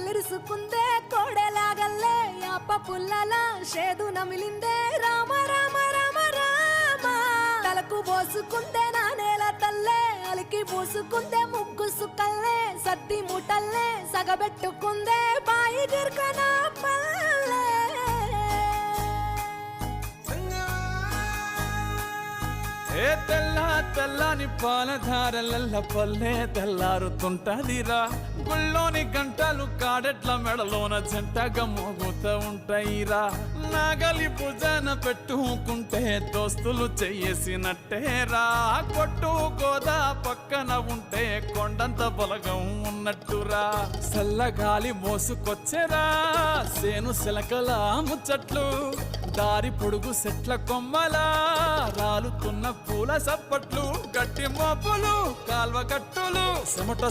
కళ్ళిరుసుకుందే కోడెలాగల్లే యాప పుల్లల షేదు నమిలిందే రామ రామ రామ రామ తలకు పోసుకుందే నా నేల తల్లే అలికి పూసుకుందే ముగ్గు సుక్కల్లే సత్తి ముటల్లే సగబెట్టుకుందే బాయి గిర్కన పల్లె ఏ తెల్ల తెల్లని పాలధారలల్ల పల్లె తెల్లారుతుంటదిరా గుళ్ళోని గంటలు కాడెట్ల మెడలోన జంటగా మోగుతూ ఉంటాయిరా నాగలి భుజాన పెట్టుకుంటే దోస్తులు చెయ్యేసినట్టేరా కొట్టు గోదా పక్కన ఉంటే కొండంత బలగం ఉన్నట్టురా చల్లగాలి మోసుకొచ్చెరా సేను సిలకల ముచ్చట్లు దారి పొడుగు సెట్ల కొమ్మలా రాలుతున్న పూల సప్పట్లు గట్టి మోపులు కాల్వ కట్టులు చెమట